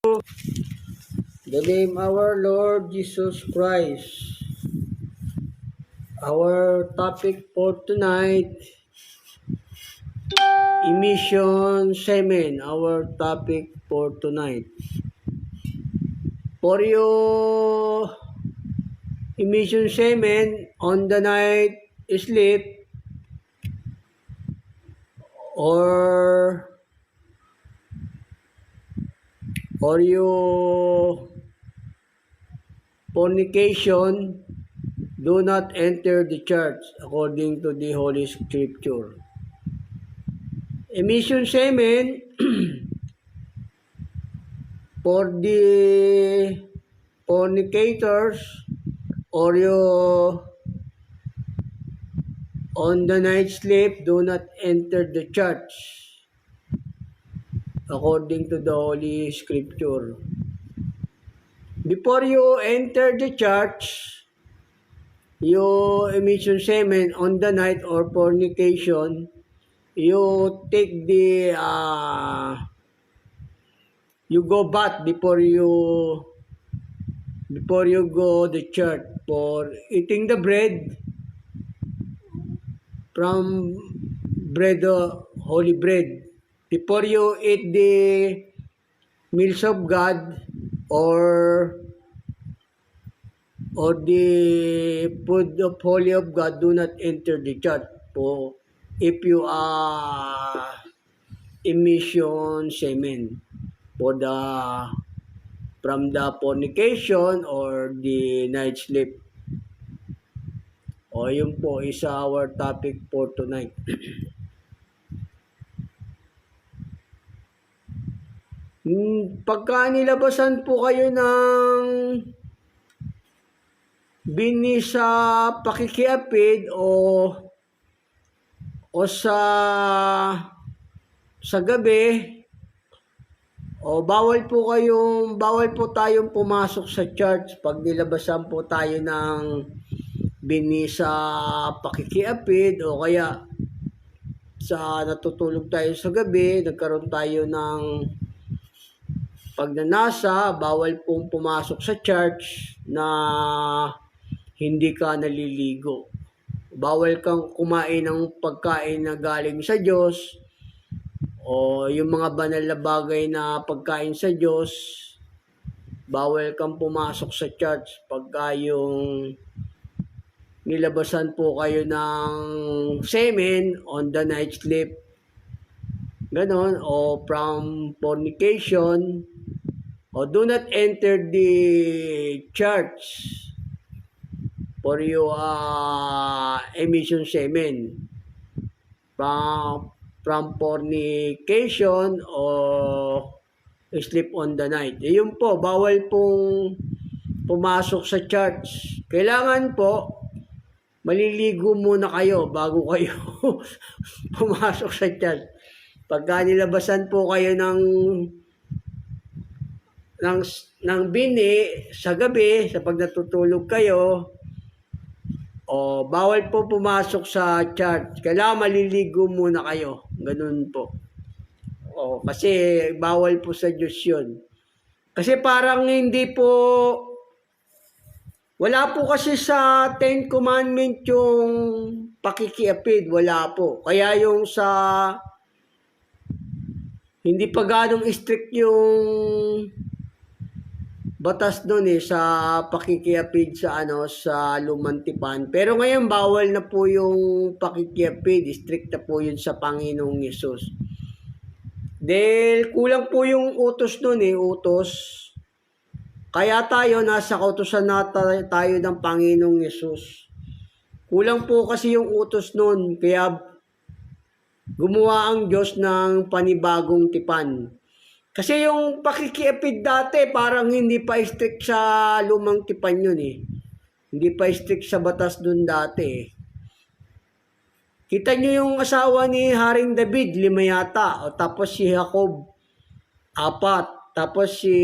The name our Lord Jesus Christ. Our topic for tonight, emission semen. Our topic for tonight. For your emission semen on the night sleep or your fornication, do not enter the church according to the Holy Scripture. Emission semen for the fornicators or you on the night sleep, do not enter the church according to the Holy Scripture. Before you enter the church, you emission semen on the night or fornication, you take the you go bath before you go the church for eating the bread from bread, holy bread. Before you eat the meals of God or the food of holy of God, do not enter the church. For if you are emission semen for the from the fornication or the night sleep. O yun po is our topic for tonight. Pagka nilabasan po kayo ng bini sa pakikiapid o sa gabi, o bawal po tayong pumasok sa church pag nilabasan po tayo ng bini sa pakikiapid o kaya sa natutulog tayo sa gabi, nagkaroon tayo ng pagnanasa, bawal pong pumasok sa church na hindi ka naliligo. Bawal kang kumain ng pagkain na galing sa Diyos o yung mga banal na bagay na pagkain sa Diyos. Bawal kang pumasok sa church pagka yung nilabasan po kayo ng semen on the night sleep. Ganon. O from fornication. O do not enter the church for your emission semen. From fornication o sleep on the night. Yun po, bawal pong pumasok sa church. Kailangan po, maliligo muna kayo bago kayo pumasok sa church. Pagka nilabasan po kayo ng bini sa gabi, sa pag natutulog kayo, o bawal po pumasok sa church. Kailangan maliligo muna kayo. Ganun po. O, kasi bawal po sa Diyos yun. Kasi parang hindi po, wala po kasi sa Ten Commandment yung pakikiapid. Wala po. Kaya yung sa, hindi pa ganong strict yung batas doon sa pakikiapid sa sa Lumantipan. Pero ngayon bawal na po yung pakikiapid, strict na po yun sa Panginoong Yesus. Dahil kulang po yung utos doon utos. Kaya tayo nasa kautusan na tayo ng Panginoong Yesus. Kulang po kasi yung utos noon, kaya gumawa ang Diyos ng panibagong tipan. Kasi yung pakikiapid dati, parang hindi pa strict sa lumang tipan yun Hindi pa strict sa batas dun dati Kita nyo yung asawa ni Haring David, 5 yata. O tapos si Jacob, 4. Tapos si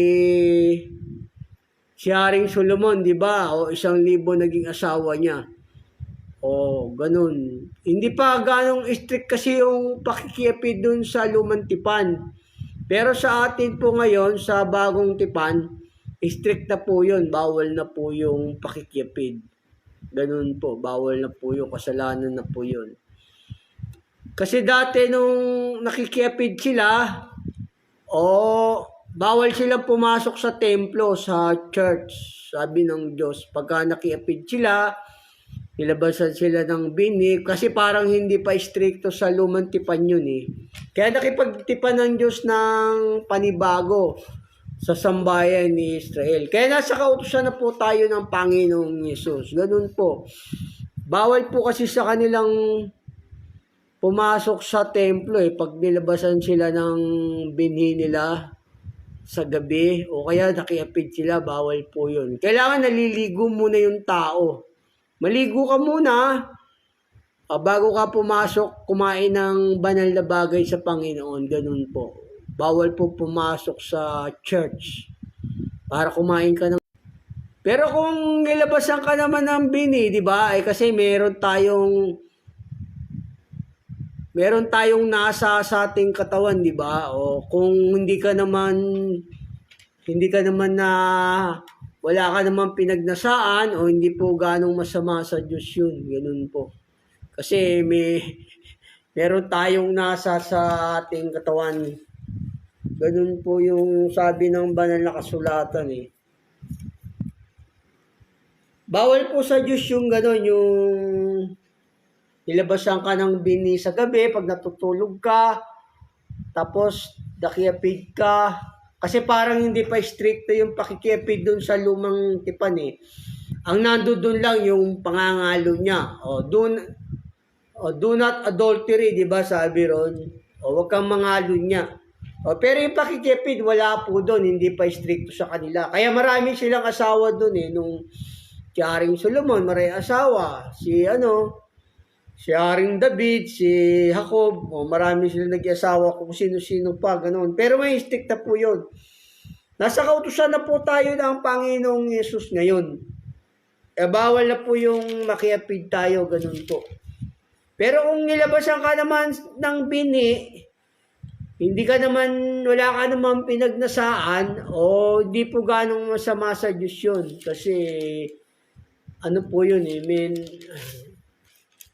Haring Solomon, di ba? O 1,000 naging asawa niya. O ganun. Hindi pa ganong strict kasi yung pakikiapid dun sa lumang tipan. Pero sa atin po ngayon, sa bagong tipan, strict na po yun. Bawal na po yung pakikipid. Ganun po, bawal na po yung kasalanan na po yun. Kasi dati nung nakikipid sila, bawal silang pumasok sa templo, sa church. Sabi ng Diyos, pagka nakiapid sila, nilabasan sila ng bini, kasi parang hindi pa stricto sa lumang tipan yun eh. Kaya nakipagtipan ng Diyos ng panibago sa sambayan ni Israel. Kaya nasa kautusan na po tayo ng Panginoong Yesus. Ganun po. Bawal po kasi sa kanilang pumasok sa templo eh, pag nilabasan sila ng binhi nila sa gabi, o kaya nakiapid sila, bawal po yun. Kailangan naliligo muna yung tao. Maligo ka muna bago ka pumasok, kumain ng banal na bagay sa Panginoon. Ganun po. Bawal po pumasok sa church para kumain ka ng... Pero kung nilabasan ka naman ng bini, di ba? Kasi meron tayong nasa sa ating katawan, di ba? O kung hindi ka naman na wala ka naman pinagnasaan, o hindi po ganong masama sa Diyos yun. Ganun po. Kasi meron tayong nasa sa ating katawan. Ganun po yung sabi ng banal na kasulatan eh. Bawal po sa Diyos yung gano'n, yung nilabasan ka ng bini sa gabi pag natutulog ka, tapos nakiapid ka. Kasi parang hindi pa stricto yung pakikiapid dun sa lumang tipan eh. Ang nandoon lang yung pangangalo niya. Do not adultery, di ba sabi ron? Huwag kang mangalo niya. Pero yung pakikipid, wala po doon, hindi pa stricto sa kanila. Kaya marami silang asawa doon eh. Nung si Haring Solomon, maraming asawa. Si Haring David, si Jacob, marami silang nag-asawa kung sino-sino pa, ganoon. Pero may strict na po yun. Nasa kautusan na po tayo ng Panginoong Yesus ngayon. Bawal na po yung makiapid tayo, ganun po. Pero kung nilabasan ka naman ng bini, wala ka naman pinagnasaan, hindi po ganong masama sa Diyos yun. Kasi, po yun eh,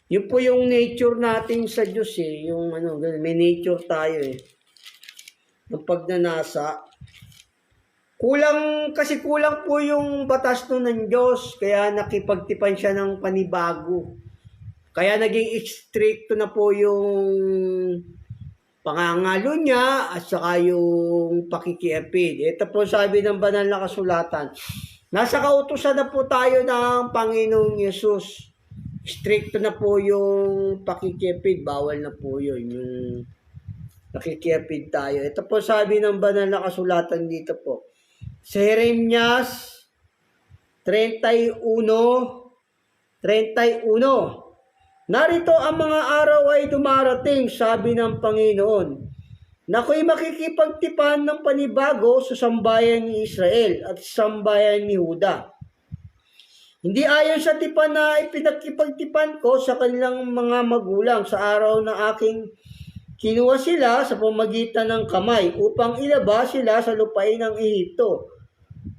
yun po yung nature natin sa Diyos eh. Yung may nature tayo eh. Ng pagnanasa. Kulang po yung batas nun ng Diyos. Kaya nakipagtipan siya ng panibago. Kaya naging stricto na po yung pangangalo niya at saka yung pakikiapid. Ito po sabi ng banal na kasulatan. Nasa kautusan na po tayo ng Panginoong Yesus. Stricto na po yung pakikiapid. Bawal na po yun. Yung nakikiapid tayo. Ito po sabi ng banal na kasulatan dito po. Sa Jeremias 31:31. Narito ang mga araw ay dumarating, sabi ng Panginoon, na ako'y makikipagtipan ng panibago sa sambayan ni Israel at sambayan ni Huda. Hindi ayon sa tipan na ipinagkipagtipan ko sa kanilang mga magulang sa araw na aking kinuha sila sa pamagitan ng kamay upang ilabas sila sa lupain ng Ehipto.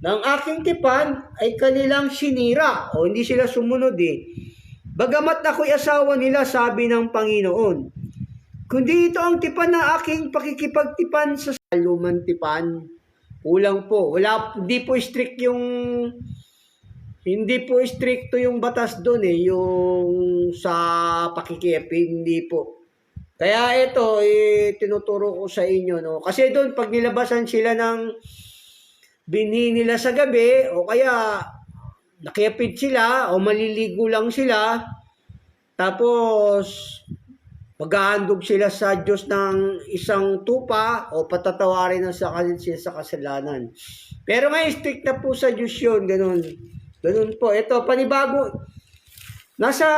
Nang aking tipan ay kanilang sinira, hindi sila sumunod eh. Bagamat ako'y asawa nila, sabi ng Panginoon. Kundi ito ang tipan na aking pakikipagtipan sa lumang tipan. Kulang po. Hindi po stricto yung batas doon eh, yung sa pakikiapid, hindi po. Kaya ito, tinuturo ko sa inyo, no? Kasi doon, pag nilabasan sila ng binhi nila sa gabi, o kaya nakiapid sila, o maliligo lang sila, tapos maghahandog sila sa Diyos ng isang tupa, o patatawarin na sa kasalanan. Pero may strict na po sa Diyos yun, ganun. Ganun po. Ito, panibago. Nasa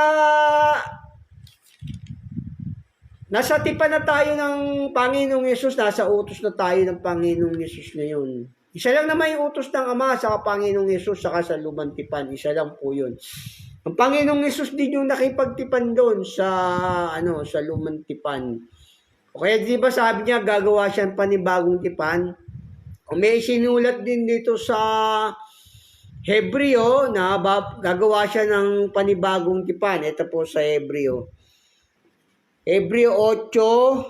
tipan na tayo ng Panginoong Yesus, nasa utos na tayo ng Panginoong Yesus ngayon. Isa lang naman yung utos ng Ama sa Panginoong Yesus saka sa lumang tipan. Isa lang po yun. Ang Panginoong Yesus din yung nakipagtipan doon sa lumang tipan. O kaya di ba sabi niya gagawa siya ng panibagong tipan? O may sinulat din dito sa Hebreo na gagawa siya ng panibagong tipan. Ito po sa Hebreo. Hebreo 8:7.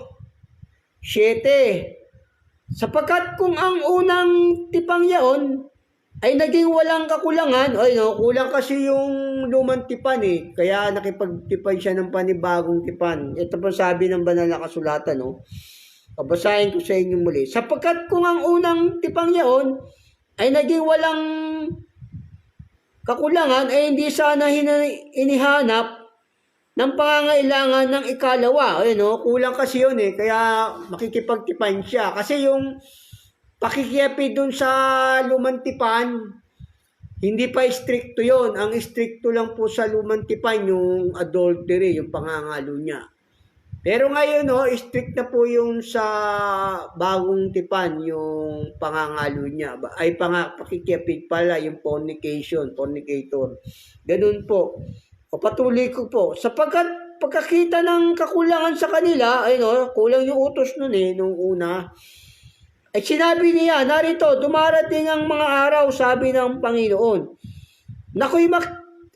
Sapagkat kung ang unang tipang yaon ay naging walang kakulangan, ay no, kulang kasi yung lumang tipan kaya nakipagtipan siya ng panibagong tipan. Ito po sabi ng banal na kasulatan, no? Babasahin ko sa inyo muli. Sapagkat kung ang unang tipang yaon ay naging walang kakulangan, ay hindi sana inihanap ng pangangailangan ng ikalawa. No? Kulang kasi yun kaya makikipagtipan siya. Kasi yung pakikiapid dun sa lumang tipan, hindi pa stricto yon. Ang stricto lang po sa lumang tipan, yung adultery, yung pangangalo niya. Pero ngayon, strict na po yung sa bagong tipan, yung pangangalo niya. Ay, pakikiapid pala, yung fornicator. Ganun po. O patuloy ko po. Sapagkat pagkakita ng kakulangan sa kanila, kulang yung utos nun nung una. Ay sinabi niya, narito, dumarating ang mga araw, sabi ng Panginoon, na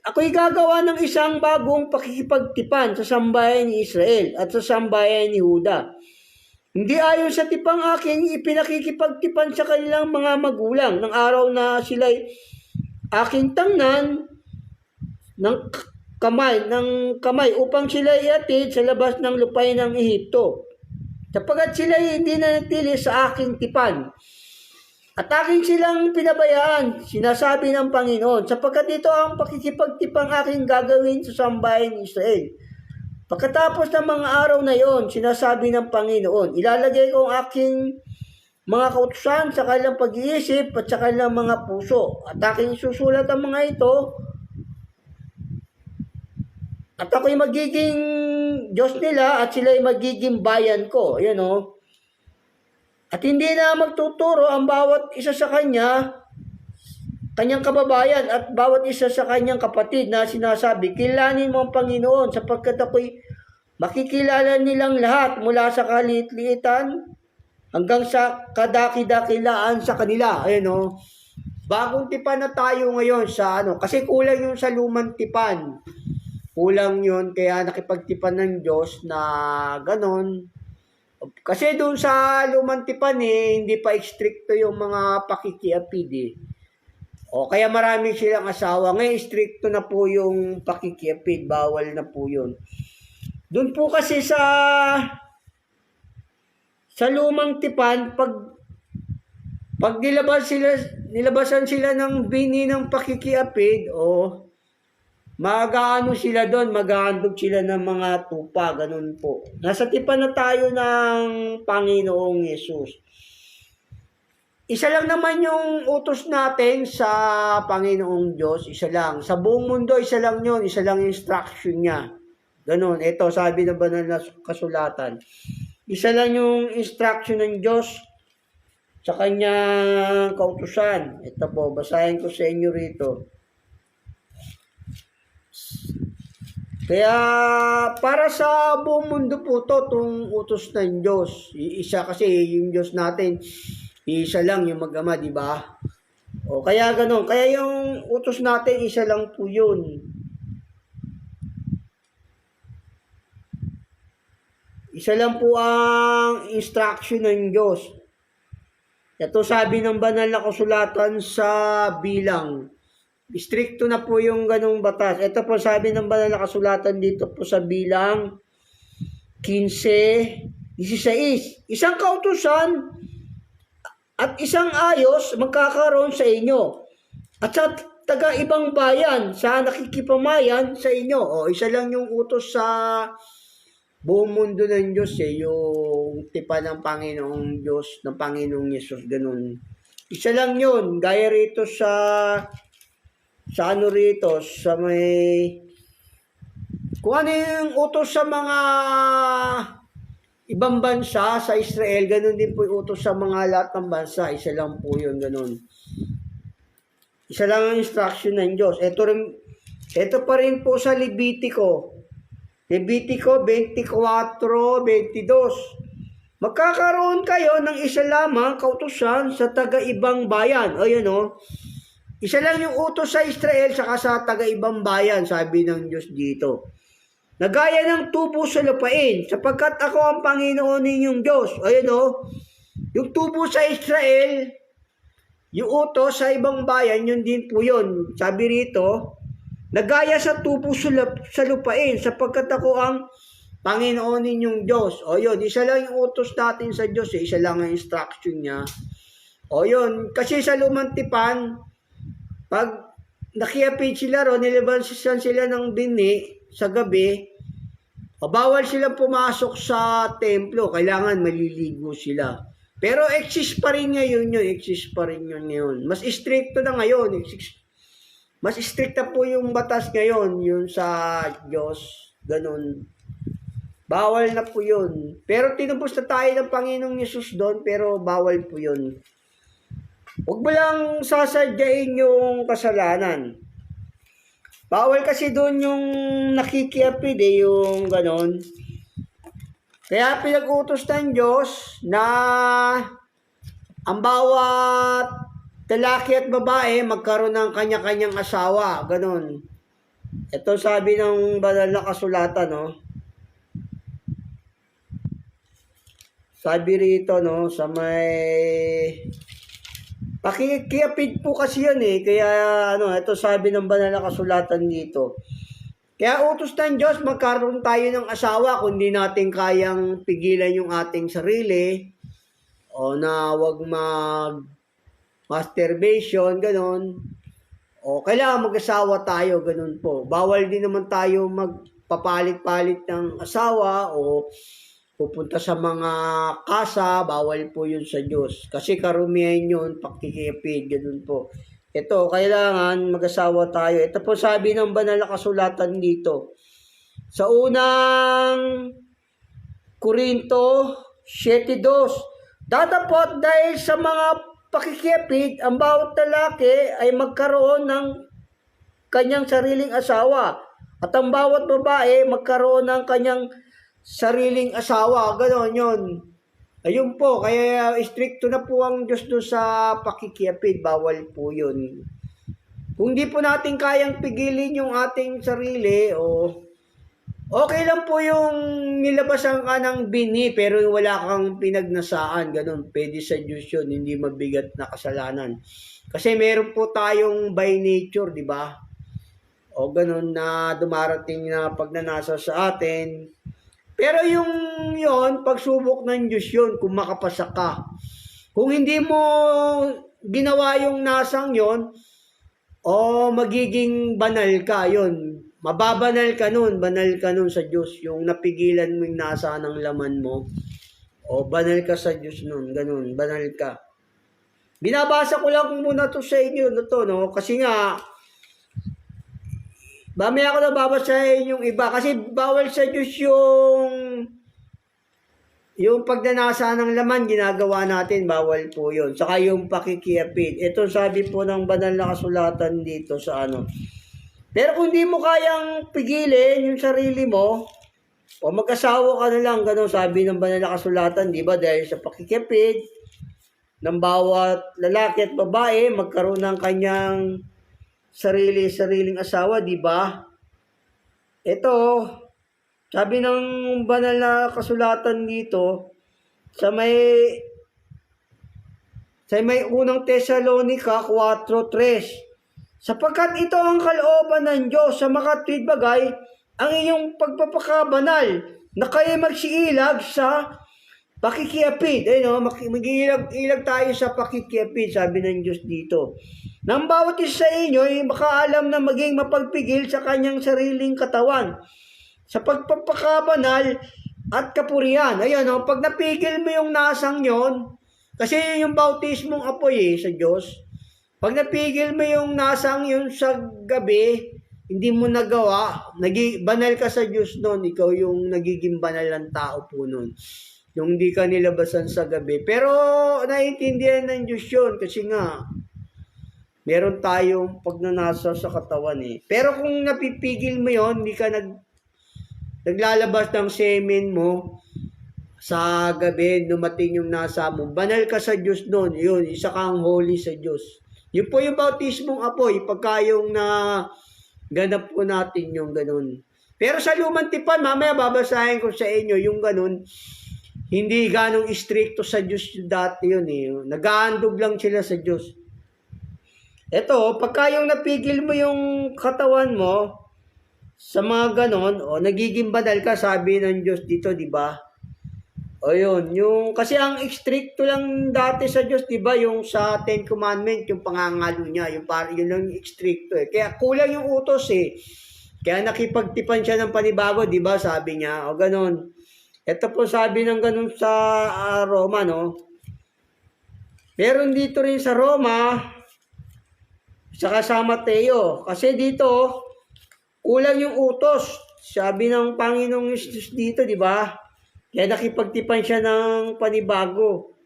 ako'y gagawa ng isang bagong pakikipagtipan sa sambayan ni Israel at sa sambayan ni Huda. Hindi ayon sa tipang aking ipinakikipagtipan sa kanilang mga magulang ng araw na sila'y aking tangnan ng kamay upang sila iatid sa labas ng lupay ng Ehipto. Sapagkat sila hindi nanatili sa aking tipan. At aking silang pinabayaan, sinasabi ng Panginoon, sapagkat ito ang pakikipagtipang aking gagawin sa sambayan ni Israel. Pagkatapos ng mga araw na iyon, sinasabi ng Panginoon, ilalagay ko ang aking mga kautusan sa kanilang pag-iisip at sa kanilang mga puso. At aking susulat ang mga ito, at ako'y magiging Diyos nila at sila'y magiging bayan ko. Ayan At hindi na magtuturo ang bawat isa sa kanyang kababayan at bawat isa sa kanyang kapatid na sinasabi, kilanin mo ang Panginoon sapagkat ako'y makikilala nilang lahat mula sa kalit-liitan hanggang sa kadaki-dakilaan sa kanila. Ayan Bagong tipan na tayo ngayon sa kasi kulang yung sa lumang tipan. Kulang yun, kaya nakipagtipan ng Diyos na ganon. Kasi doon sa lumang tipan hindi pa stricto yung mga pakikiapid O kaya marami silang asawa. Ngayon stricto na po yung pakikiapid, bawal na po yun. Doon po kasi sa lumang tipan, pag nilabasan sila ng bini ng pakikiapid, maghahandog sila ng mga tupa, ganun po. Nasa tipan na tayo ng Panginoong Yesus. Isa lang naman yung utos natin sa Panginoong Diyos, isa lang. Sa buong mundo, isa lang yun, isa lang yung instruction niya. Ganun, ito sabi ng banal na kasulatan. Isa lang yung instruction ng Diyos sa kanyang kautusan. Ito po, basahin ko sa inyo rito. Kaya para sa buong mundo po itong utos ng Diyos. Isa kasi yung Diyos natin, isa lang yung mag-ama, di ba? O kaya ganun. Kaya yung utos natin, isa lang po yun. Isa lang po ang instruction ng Diyos. Ito sabi ng banal na kasulatan sa Bilang. Stricto na po yung ganong batas. Ito po sabi ng banal na kasulatan dito po sa Bilang 15:16. Isang kautusan at isang ayos magkakaroon sa inyo at sa taga-ibang bayan sa nakikipamayan sa inyo. Isa lang yung utos sa buong mundo ng Diyos yung tipan ng Panginoong Diyos, ng Panginoong Yesus, ganun. Isa lang yun. Gaya rito sa rito, sa may, kung ano yung utos sa mga ibang bansa, sa Israel, ganun din po yung utos sa mga lahat ng bansa. Isa lang po yun, ganun. Isa lang ang instruction ng Diyos. Ito pa rin po sa Levitico 24:22. magkakaroon kayo ng isa lamang kautusan sa taga-ibang bayan. O yun o. Isa lang yung utos sa Israel saka sa taga-ibang bayan, sabi ng Diyos dito. Nagaya ng tubo sa lupain, sapagkat ako ang Panginoon ninyong Diyos. O yun o. Yung tubo sa Israel, yung utos sa ibang bayan, yun din po yun. Sabi rito, nagaya sa tubo sa lupain, sapagkat ako ang Panginoon ninyong Diyos. O yun, isa lang yung utos natin sa Diyos, isa lang ang instruction niya. O yun, kasi sa lumang tipan, pag nakiapid sila ron, nilabasan sila ng bini sa gabi, bawal silang pumasok sa templo, kailangan maliligo sila. Pero exist pa rin ngayon yun, exist pa rin yun ngayon. Mas stricto na ngayon, mas stricta po yung batas ngayon, yun sa Diyos, ganun. Bawal na po yun. Pero tinubos na tayo ng Panginoong Yesus doon, pero bawal po yun. Huwag mo lang sasadyain yung kasalanan. Bawal kasi doon yung nakikiapid yung ganon. Kaya pinag-utos ng Diyos na ang bawat lalaki at babae magkaroon ng kanya-kanyang asawa. Ganon. Ito sabi ng banal na kasulatan, no? Sabi rito, no, sa may pakikiapid po kasi yan eh. Kaya ito sabi ng banal na kasulatan dito. Kaya utos ng Diyos, magkaroon tayo ng asawa kung di natin kayang pigilan yung ating sarili o na wag masturbation, ganon. O kailangan mag-asawa tayo, ganon po. Bawal din naman tayo magpapalit-palit ng asawa o pupunta sa mga kasa, bawal po yun sa Diyos. Kasi karumihan yun, pakikipid, ganun po. Ito, kailangan mag-asawa tayo. Ito po sabi ng banal na kasulatan dito. Sa unang Korinto 7:2, datapot dahil sa mga pakikipid, ang bawat lalaki ay magkaroon ng kanyang sariling asawa. At ang bawat babae magkaroon ng kanyang sariling asawa, gano'n yun. Ayun po, kaya stricto na po ang Diyos doon sa pakikiapid, bawal po yun. Kung di po natin kayang pigilin yung ating sarili, okay lang po yung nilabasan ka ng bini, pero wala kang pinagnasaan, gano'n. Pwede sa Diyos yun, hindi mabigat na kasalanan. Kasi meron po tayong by nature, di ba? O gano'n na dumarating na pagnanasa sa atin. Pero yon pagsubok ng Diyos yun, kung makapasa ka. Kung hindi mo ginawa yung nasang yon, magiging banal ka yon. Mababanal ka nun, banal ka nun sa Diyos. Yung napigilan mo yung nasa ng laman mo, banal ka sa Diyos nun, ganun, banal ka. Binabasa ko lang muna to sa inyo, no? Kasi nga, mamaya ako na babasahin yung iba kasi bawal sa Diyos yung pagnanasa ng laman ginagawa natin, bawal po yun. Saka yung pakikiapid. Ito sabi po ng banal na kasulatan dito sa Pero kung di mo kayang pigilin yung sarili mo, mag-asawa ka na lang, gano'n sabi ng banal na kasulatan, di ba? Dahil sa pakikiapid ng bawat lalaki at babae, magkaroon ng kanyang sariling asawa, di ba? Ito, sabi ng banal na kasulatan dito, sa may unang Tesalonica 4:3, sapagkat ito ang kalooban ng Diyos sa makatwid bagay, ang iyong pagpapakabanal, na kayo magsiilag sa pakikiapid. Mag-iilag tayo sa pakikiapid, sabi ng Diyos dito. Nang bawat isa sa inyo ay makaalam na maging mapagpigil sa kanyang sariling katawan sa pagpapakabanal at kapurihan. Pag napigil mo yung nasang yon, kasi yung bautismong apoy sa Diyos, pag napigil mo yung nasang yun sa gabi, hindi mo nagawa, banal ka sa Diyos noon, ikaw yung nagiging banal ng tao po noon. Yung hindi ka nilabasan sa gabi. Pero naiintindihan ng Diyos yun kasi nga, meron tayong pagnanasa sa katawan eh. Pero kung napipigil mo yon, hindi ka naglalabas ng semen mo sa gabi, dumating yung nasa mo. Banal ka sa Diyos noon. Yun, isa kang holy sa Diyos. Yun po yung bautismong apoy, pagka yung na ganap po natin yung ganun. Pero sa lumang tipan, mamaya babasahin ko sa inyo yung ganun, hindi ganong stricto sa Diyos dati yun eh. Nag-aandog lang sila sa Diyos. Ito, pagka yung napigil mo yung katawan mo, sa mga ganon, o nagiging banal ka, sabi ng Diyos dito, di ba? O yun, yung, kasi ang stricto lang dati sa Diyos, di ba, yung sa Ten Commandments, yung pangangalo niya, yung yun lang stricto eh. Kaya kulang yung utos eh. Kaya nakipagtipan siya ng panibago, di ba, sabi niya, o ganon. Ito po sabi ng ganon sa Roma, no? Meron dito rin sa Roma, saka sa Mateo, kasi dito, kulang yung utos. Sabi ng Panginoong Jesus dito, di ba? Kaya nakipagtipan siya ng panibago.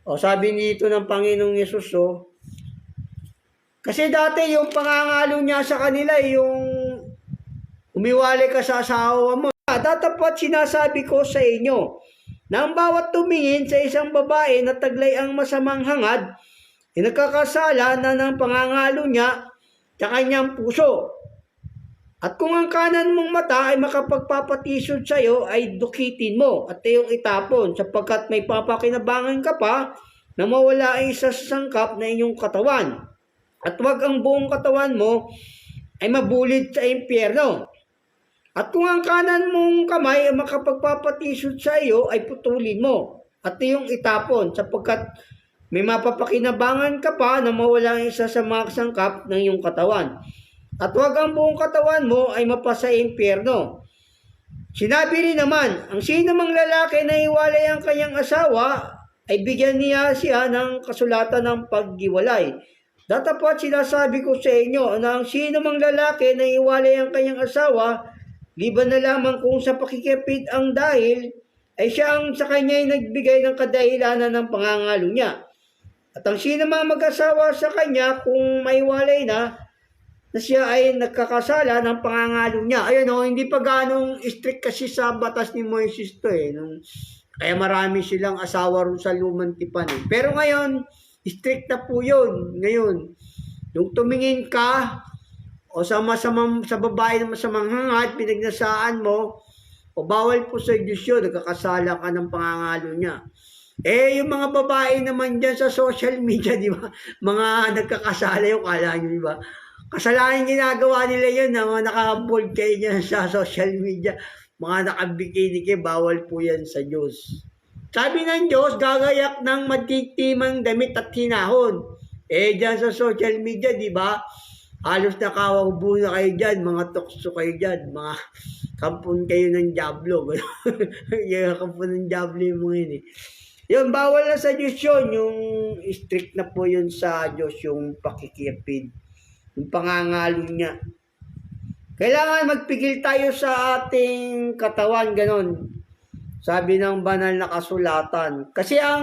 O sabi dito ng Panginoong Jesus, kasi dati yung pangangalo niya sa kanila, yung umiwalay ka sa asawa mo. Tatapat sinasabi ko sa inyo, na ang bawat tumingin sa isang babae na taglay ang masamang hangad, ay nagkakasala na ng pangangalo niya sa kanyang puso. At kung ang kanan mong mata ay makapagpapatisod sa iyo, ay dukitin mo at iyong itapon, sapagkat may papakinabangan ka pa na mawala ay isa sa sangkap na inyong katawan. At huwag ang buong katawan mo ay mabulid sa impyerno. At kung ang kanan mong kamay ay makapagpapatisod sa iyo, ay putulin mo at iyong itapon, sapagkat may mapapakinabangan ka pa na mawala ang isa sa mga sangkap ng iyong katawan. At huwag ang buong katawan mo ay mapasa impyerno. Sinabi rin naman, ang sino mang lalaki na iwalay ang kanyang asawa, ay bigyan niya siya ng kasulatan ng paghiwalay. Datapat sinasabi ko sa inyo na ang sino mang lalaki na iwalay ang kanyang asawa, liban na lamang kung sa pakikipit ang dahil, ay siya ang sa kanya ay nagbigay ng kadahilanan ng pangangalo niya. At ang sino mang mag-asawa sa kanya, kung maiwalay na siya ay nagkakasala ng pangangalo niya. Ayun hindi pa ganong strict kasi sa batas ni Moises to eh. Kaya marami silang asawa rin sa lumang tipan eh. Pero ngayon, strict na po yun. Ngayon, yung tumingin ka, o sa babae na masamang hangad, pinagnasaan mo, o bawal po sa Diyos yun, nagkakasala ka ng pangangalo niya. Yung mga babae naman dyan sa social media, di ba? Mga nagkakasala yung kala nyo, di ba? Kasalanan ginagawa nila yun, na mga naka-bold kayo dyan sa social media, mga nakabikini kayo, bawal po yan sa Diyos. Sabi ng Diyos, gagayak ng matitimang damit at hinahon. Dyan sa social media, di ba? Halos nakawagbo na kayo dyan, mga tukso kayo dyan, mga kampon kayo ng Diablo. Yung kampon ng Diablo yung mga yun eh. Yun, bawal na sa Diyos yun, yung strict na po yun sa Diyos, yung pakikipid, yung pangangalo niya. Kailangan magpigil tayo sa ating katawan, ganon. Sabi ng banal na kasulatan. Kasi ang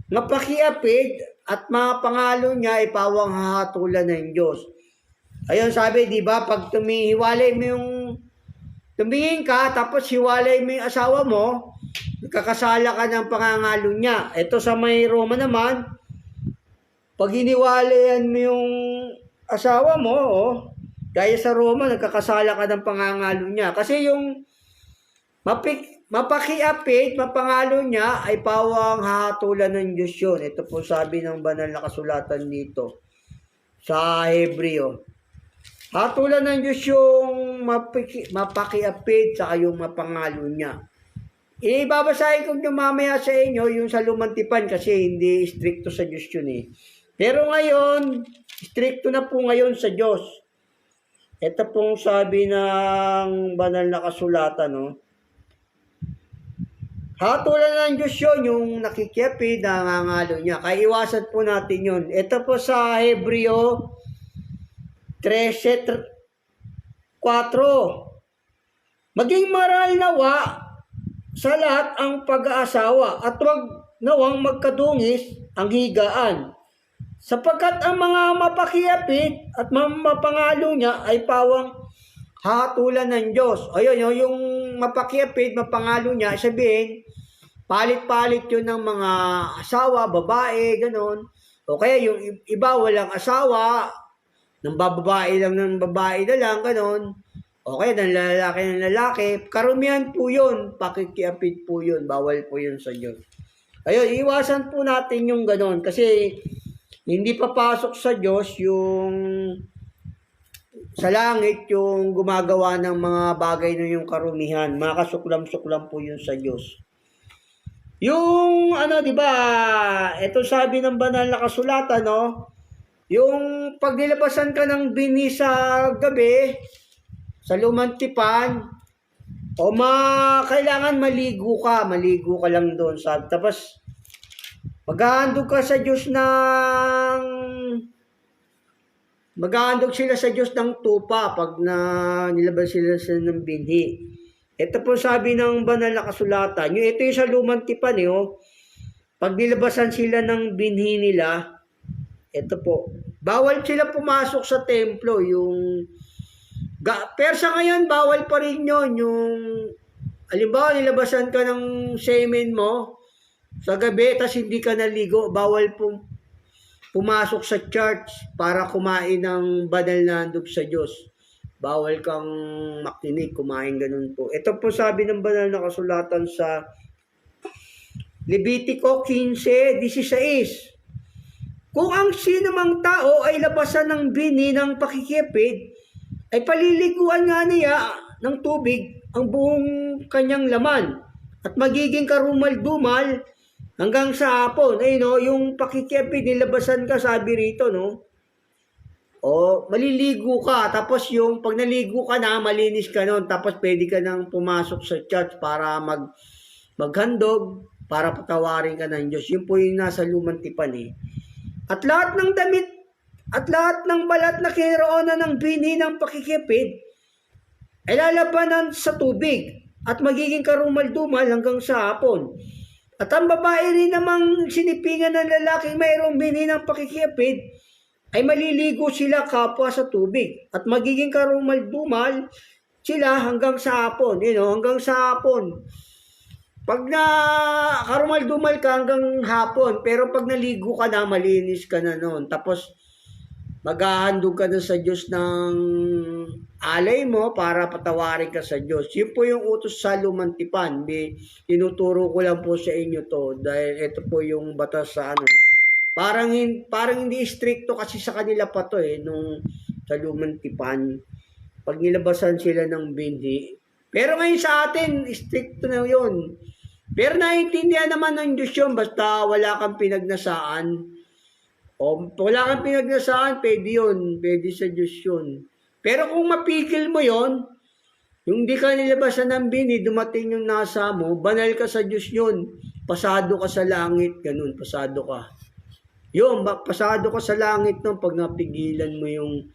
mapakiapid at mga pangalo niya ay pawang hahatulan ng Diyos. Ayun sabi, di ba, pag tumihiwalay mo yung, tumingin ka, tapos hiwalay mo yung asawa mo, nagkakasala ka ng pangangalo niya. Ito sa may Roma naman, pag hiniwalayan mo yung asawa mo, gaya sa Roma, nagkakasala ka ng pangangalo niya. Kasi yung mapakiapit, mapangalo niya, ay pawang hahatulan ng Diyos yun. Ito po sabi ng banal na kasulatan dito sa Hebreo. Hatulan ng Diyos yung mapakiapit sa yung mapangalo niya. Ibabasahin ko nyo mamaya sa inyo yung sa lumang tipan kasi hindi stricto sa Diyos yun eh. Pero ngayon, stricto na po ngayon sa Diyos. Ito pong sabi ng banal na kasulatan, hatulan ng Diyos yun, yung nakikipid, nangangalo niya. Kaya iwasan po natin yun. Ito po sa Hebreo 13:4. Maging maral nawa sa lahat ang pag-aasawa at huwag nawang magkadungis ang higaan. Sapagkat ang mga mapakiapit at mapangalo niya ay pawang hahatulan ng Diyos. Ayun, yung mapakiapid, mapangalo niya, sabihin, palit-palit yun ng mga asawa, babae, ganon. O kaya yung iba walang asawa, ng babae lang ng babae na lang, ganon. O kaya ng lalaki ng lalaki. Karumihan po yun, pakikiapid po yun, bawal po yun sa Diyos. Ayun, iwasan po natin yung ganon kasi hindi papasok sa Diyos yung sa langit yung gumagawa ng mga bagay na yung karumihan. Mga kasuklam-suklam po yun sa Diyos. Yung di ba, ito sabi ng banal na kasulatan, no? Yung pag nilabasan ka ng bini sa gabi, sa lumang tipan, kailangan maligo ka lang doon. Tapos, maghahandog sila sa Diyos ng tupa pag nilabas sila ng binhi. Ito po sabi ng banal na kasulatan. Ito yung sa lumang tipan, pag nilabasan sila ng binhi nila, ito po, bawal sila pumasok sa templo. Pero sa ngayon, bawal pa rin yun. Halimbawa, nilabasan ka ng semen mo sa gabi, tas hindi ka naligo, bawal pumasok sa church para kumain ng banal na handog sa Diyos. Bawal kang makinig, kumain ganun po. Ito po sabi ng banal na kasulatan sa Levitico 15:16. Kung ang sinumang tao ay labasan ng bini ng pakikipid, ay paliliguan nga niya ng tubig ang buong kanyang laman at magiging karumal-dumal hanggang sa hapon. Yung pakikipid, nilabasan ka, sabi rito, no? Maliligo ka, tapos yung pag naligo ka na, malinis ka nun, tapos pwede ka nang pumasok sa church para maghandog, para patawarin ka ng Diyos. Yun po yung nasa lumang tipan, At lahat ng damit, at lahat ng balat na kinaroonan ng bini ng pakikipid, ay lalabanan sa tubig, at magiging karumal-dumal hanggang sa hapon. At ang babae rin namang sinipingan ng lalaking mayroong bini ng pakikipid, ay maliligo sila kapwa sa tubig at magiging karumal-dumal sila hanggang sa hapon. Hanggang sa hapon. Pag karumal-dumal ka hanggang hapon, pero pag naligo ka na, malinis ka na noon. Tapos, maghahandog ka na sa Diyos ng alay mo para patawarin ka sa Diyos. Yun po yung utos sa lumang tipan. Tinuturo ko lang po sa inyo to dahil ito po yung batas sa Parang hindi stricto kasi sa kanila pa to nung sa lumang tipan. Pag nilabasan sila ng bindi. Pero ngayon sa atin, stricto na yun. Pero naiintindihan naman ng Diyos yun basta wala kang pinagnasaan. Wala kang pinagnasaan, pwede yun. Pwede sa Diyos yun. Pero kung mapigil mo yun, yung di ka nilabasan ng bindi, dumating yung nasa mo, banal ka sa Diyos yun. Pasado ka sa langit, ganun, pasado ka. Yun, pasado ka sa langit pag napigilan mo yung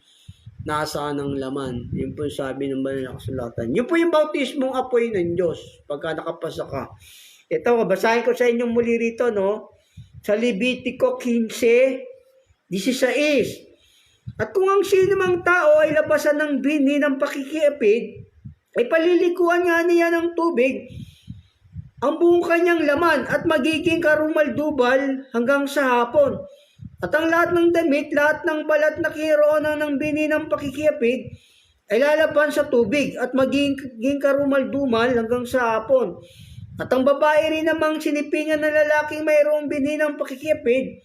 nasa ng laman. Yun po yung sabi ng banal na kasulatan. Yun po yung bautismong apoy ng Diyos pagka nakapasa ka. Ito, basahin ko sa inyong muli rito, no? Sa Levitico 15:16. At kung ang sinumang tao ay labasan ng bini ng pakikiapid, ay palilikuan nga niya ng tubig ang buong kanyang laman at magiging karumal-dubal hanggang sa hapon. At ang lahat ng damit, lahat ng balat na kinaroonan ng bini ng pakikiapid ay lalaban sa tubig at magiging karumal-dumal hanggang sa hapon. At ang babae rin namang sinipingan ng lalaking mayroong bini ng pakikiapid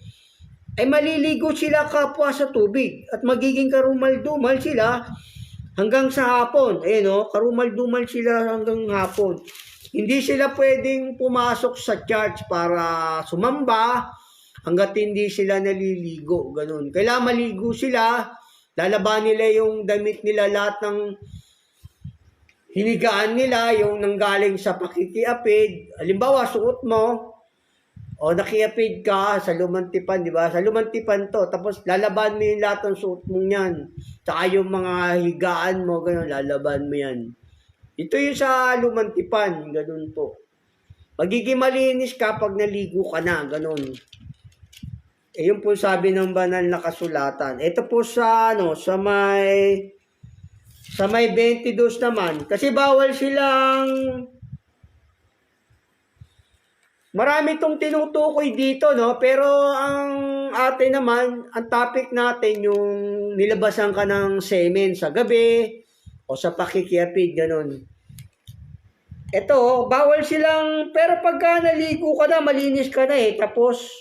ay maliligo sila kapwa sa tubig at magiging karumal-dumal sila hanggang sa hapon. Karumal-dumal sila hanggang hapon. Hindi sila pwedeng pumasok sa church para sumamba hanggat hindi sila naliligo. Ganun. Kailangan maligo sila, lalaban nila yung damit nila, lahat ng hinigaan nila, yung nanggaling sa pakikiapid. Halimbawa, suot mo, nakiapid ka sa lumang tipan, di ba? Sa lumang tipan to, tapos lalaban mo yung lahat ng suot mo yan. Tsaka yung mga higaan mo, ganun, lalaban mo yan. Ito yung sa lumang tipan, ganun po. Magiging malinis ka pag naligo ka na, ganun. Yun po sabi ng banal na kasulatan. Ito po sa may Sa may 22 naman. Kasi bawal silang... Marami itong tinutukoy dito, no? Pero ang atin naman, ang topic natin, yung nilabasan ka ng semen sa gabi o sa pakikiapid, ganun. Ito, bawal silang... Pero pagka naligo ka na, malinis ka na eh. Tapos,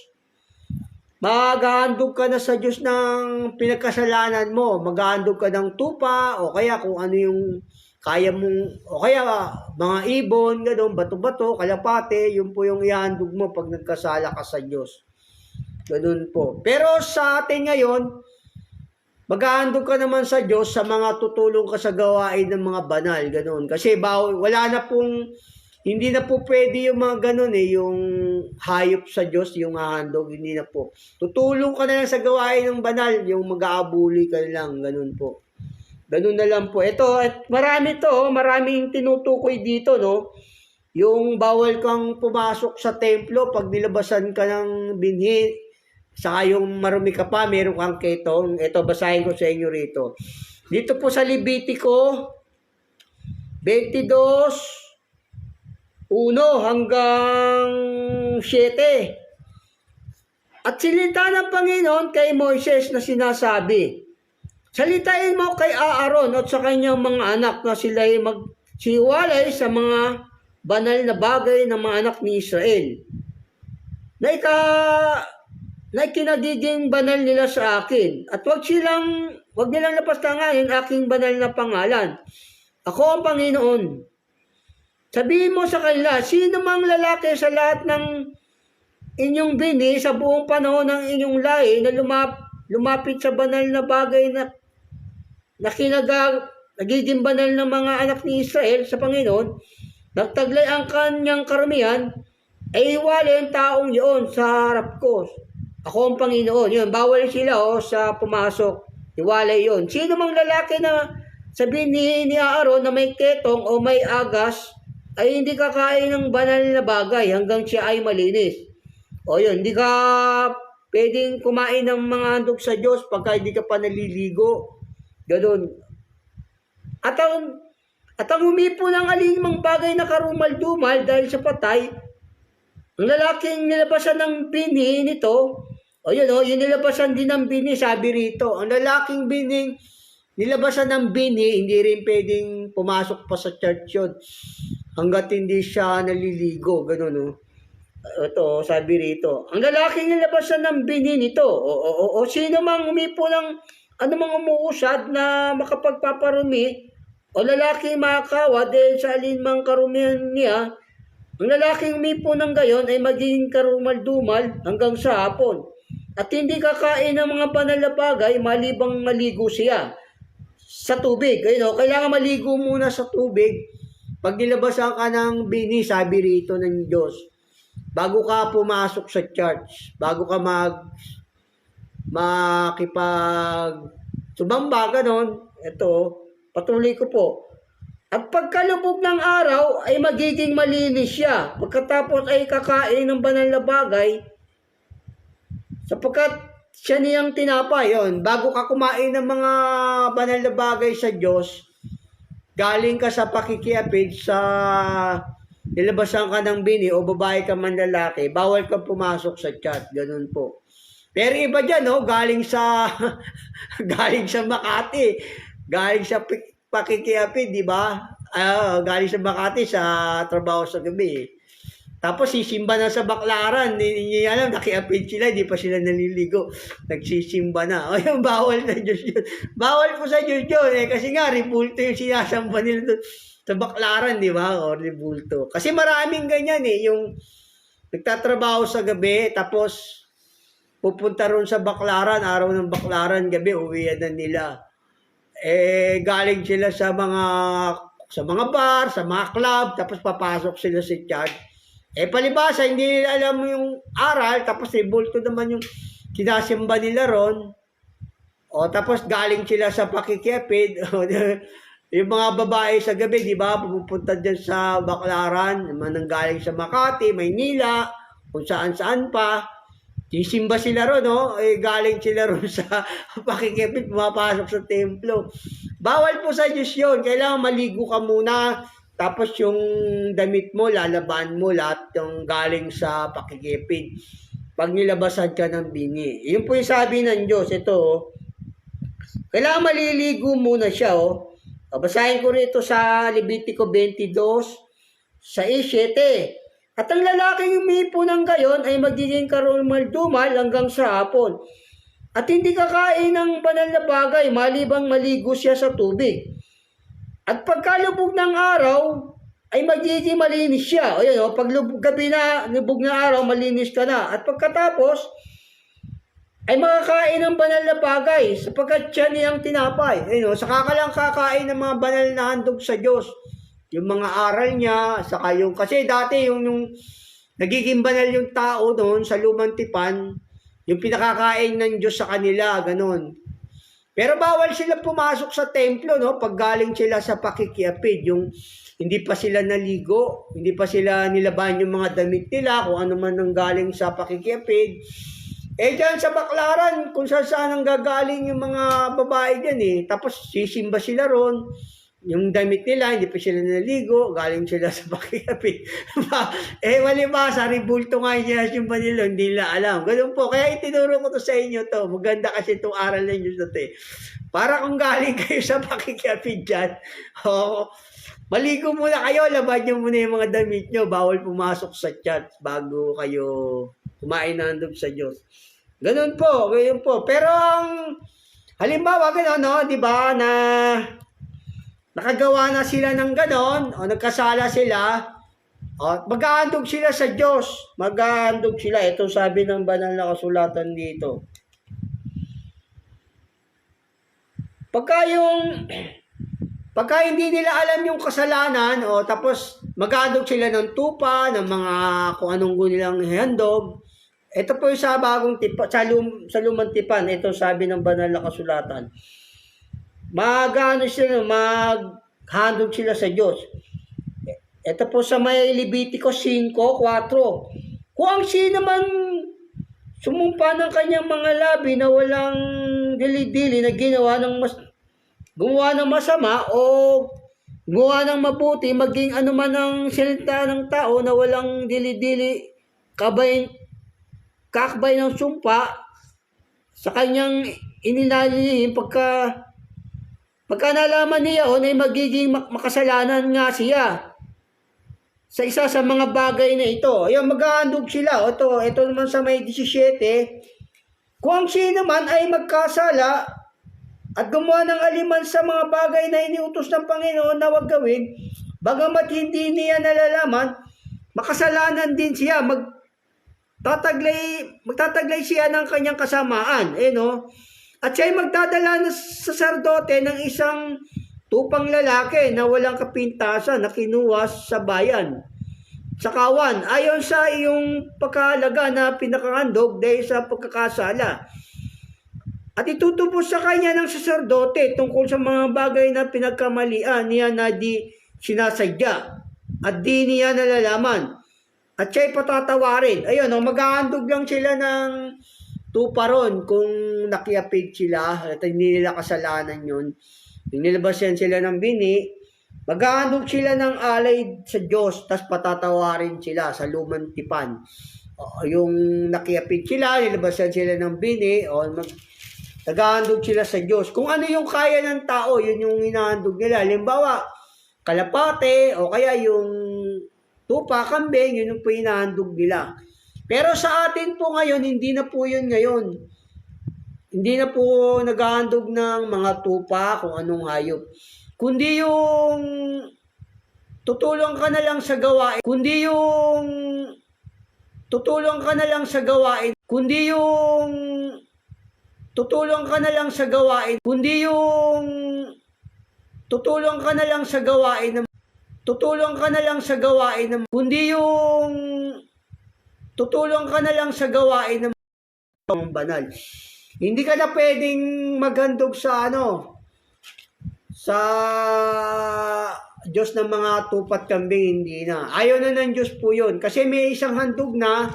maghahandog ka na sa Diyos ng pinagkasalanan mo. Maghahandog ka ng tupa o kaya kung ano yung kaya mong, o kaya mga ibon, gano'n, bato-bato, kalapate, yun po yung ihandog mo pag nagkasala ka sa Diyos. Gano'n po. Pero sa atin ngayon, maghahandog ka naman sa Diyos sa mga tutulong ka sa gawain ng mga banal, gano'n. Kasi wala na pong, hindi na po pwede yung mga gano'n eh, yung hayop sa Diyos, yung hahandog, hindi na po. Tutulong ka na lang sa gawain ng banal, yung mag-aabuli ka lang, gano'n po. Ganun na lang po. Ito, maraming tinutukoy dito, no? Yung bawal kang pumasok sa templo pag nilabasan ka ng binhi, saka yung marumi ka pa, meron kang ketong. Ito, basahin ko sa inyo rito. Dito po sa Levitico 22:1 hanggang 7. At sinilita ng Panginoon kay Moises na sinasabi, salitain mo kay Aaron at sa kanyang mga anak na sila'y magsiwalay sa mga banal na bagay ng mga anak ni Israel na ikinagiging banal nila sa akin. At wag nilang lapastanganin aking banal na pangalan. Ako ang Panginoon. Sabihin mo sa kanila, sino mang lalaki sa lahat ng inyong bini sa buong panahon ng inyong lahi na lumapit sa banal na bagay na nagiging banal ng mga anak ni Israel sa Panginoon, nagtaglay ang kanyang karamihan, ay iwalay ang taong yun sa harap ko. Ako ang Panginoon. Yun, bawal sila sa pumasok. Iwalay yun. Sino mang lalaki na sabihin ni Aaron na may ketong o may agas, ay hindi kakain ng banal na bagay hanggang siya ay malinis. O yun, hindi ka pwedeng kumain ng mga handog sa Diyos pagka hindi ka pa naliligo. Ganun. At ang humipo ng alinmang bagay na karumal-dumal dahil sa patay, ang lalaking nilabasan ng bini nito, yung nilabasan din ng bini, sabi rito, ang lalaking bini, nilabasan ng bini, hindi rin pwedeng pumasok pa sa church yun hanggat hindi siya naliligo. Ganun, no? Ito, sabi rito, ang lalaking nilabasan ng bini nito, o sino mang humipo ng anumang umuusad na makapagpaparumi o lalaking makakawa dahil sa alinmang karumihan niya, ang lalaking umipo ng gayon ay magiging karumal-dumal hanggang sa hapon. At hindi kakain ng mga banal na bagay malibang maligo siya sa tubig. Ayun, kailangan maligo muna sa tubig pag nilabasan ka ng bini, sabi rito ng Diyos, bago ka pumasok sa church, bago ka sumamba, ganon. Ito, patuloy ko po. At pagkalubog ng araw ay magiging malinis siya. Pagkatapos ay kakain ng banal na bagay sapagkat siya niyang tinapay. Yun, bago ka kumain ng mga banal na bagay sa Diyos, galing ka sa pakikiapid, sa nilabasan ka ng bini o babae ka man lalaki, bawal kang pumasok sa church. Ganun po. Pero iba dyan, galing sa Makati, galing sa pakikiapid, di ba? Galing sa Makati sa trabaho sa gabi. Tapos sisimba na sa Baclaran, hindi niya alam, nakiapid sila, hindi pa sila naliligo, nagsisimba na. O yung bawal na Diyos yun. Bawal po sa Diyos yun, kasi nga, ribulto yung sinasamba nila doon sa Baclaran, di ba? O ribulto. Kasi maraming ganyan yung nagtatrabaho sa gabi, tapos pupunta ron sa Baclaran, araw ng Baclaran, gabi, uwian na nila. Galing sila sa mga bar, sa mga club, tapos papasok sila sa church. Palibasa, hindi nila alam yung aral, tapos ribulto naman yung sinasimba nila ron. Tapos galing sila sa pakikiapid. Yung mga babae sa gabi, di ba, pupunta dyan sa Baclaran, galing sa Makati, Maynila, kung saan-saan pa. Sisimba sila ron, galing sila ron sa pakikipit, pumapasok sa templo. Bawal po sa Diyos yun. Kailangan maligo ka muna. Tapos yung damit mo, lalaban mo lahat yung galing sa pakikipid. Pag nilabasan ka ng bingi. Yun po yung sabi ng Diyos. Ito, oh. Kailangan maliligo muna siya, oh. Basahin ko rito sa Levitico 22, sa 7. At ang lalaking umipo ng gayon ay magiging karumal-dumal hanggang sa hapon. At hindi kakain ng banal na bagay malibang maligo siya sa tubig. At pagkalubog ng araw ay magiging malinis siya. O yan, pag gabi na, lubog na araw, malinis ka na. At pagkatapos ay makakain ng banal na bagay sapagkat siya niyang tinapay. Ayun, saka ka lang kakain ng mga banal na handog sa Diyos. Yung mga aral niya, saka yung, kasi dati yung nagiging banal yung tao doon sa lumang tipan, yung pinakakain ng Diyos sa kanila, ganun. Pero bawal sila pumasok sa templo, no? Pag galing sila sa pakikiapid, yung hindi pa sila naligo, hindi pa sila nilaban yung mga damit nila, kung ano man ang galing sa pakikiapid. Eh dyan sa Baklaran, kung saan ang gagaling yung mga babae dyan eh. Tapos sisimba sila ron. Yung damit nila, hindi pa sila naligo, galing sila sa pakiapid. Wali ba, sa ribulto nga yung Manila, hindi nila alam. Ganun po, kaya itinuro ko to sa inyo to. Maganda kasi itong aral na inyo to. Para kung galing kayo sa pakiapid dyan, maligo muna kayo, labad nyo muna yung mga damit nyo, bawal pumasok sa chat bago kayo kumain na handog sa Diyos. Ganun po, ganun po. Pero ang halimbawa, ganun, no, di ba, na nakagawa na sila ng ganon, o nagkasala sila, o mag-aandog sila sa Diyos. Mag-aandog sila. Ito sabi ng banal na kasulatan dito. Pagka hindi nila alam yung kasalanan, o tapos mag-aandog sila ng tupa, ng mga kung anong nilang handog. Ito po yung sa bagong tipa, sa lumang tipan. Ito sabi ng banal na kasulatan. Maghandog sila sa Diyos. Ito po sa may Levitico 5:4. Kung ang sino man sumumpa ng kanyang mga labi na walang dili-dili na gumawa ng masama o gumawa ng mabuti, maging ano man ang salita ng tao na walang dili-dili, kakbay ng sumpa sa kanyang ininalihim, pagka nalaman niya ay magiging makasalanan nga siya sa isa sa mga bagay na ito. Ayun, mag-aandog sila. Ito naman sa may 17. Kung ang sino man ay magkasala at gumawa ng aliman sa mga bagay na iniutos ng Panginoon na huwag gawin, bagamat hindi niya nalalaman, makasalanan din siya. Magtataglay siya ng kanyang kasamaan. At siya'y magdadala ng saserdote ng isang tupang lalaki na walang kapintasan na kinuha sa bayan, sa kawan, ayon sa iyong pagkahalaga na pinakahandog dahil sa pagkakasala. At itutubos sa kanya ng saserdote tungkol sa mga bagay na pinagkamalian niya na di sinasadya at di niya nalalaman. At siya'y patatawarin. Mag-ahandog lang sila ng tuparon kung nakiapid sila at hindi nila kasalanan yun. Yung nilabasan sila ng bini, mag-ahandog sila ng alay sa Diyos, tas patatawarin sila sa lumang tipan. Yung nakiapid sila, nilabasan sila ng bini, nag-ahandog sila sa Diyos. Kung ano yung kaya ng tao, yun yung hinahandog nila. Halimbawa, kalapate, o kaya yung tupa, kambing, yun yung hinahandog nila. Pero sa atin po ngayon, hindi na po yun ngayon. Hindi na po naghahandog ng mga tupa kung anong hayop. Kundi yung tutulong ka na lang sa gawain. Kundi yung tutulong ka na lang sa gawain. Kundi yung tutulong ka na lang sa gawain. Kundi yung tutulong ka na lang sa gawain. Tutulong ka na lang sa gawain. Kundi yung tutulong ka na lang sa gawain ng banal. Hindi ka na pwedeng maghandog sa sa Diyos ng mga tupat kambing, hindi na. Ayaw na ng Diyos po yun. Kasi may isang handog na,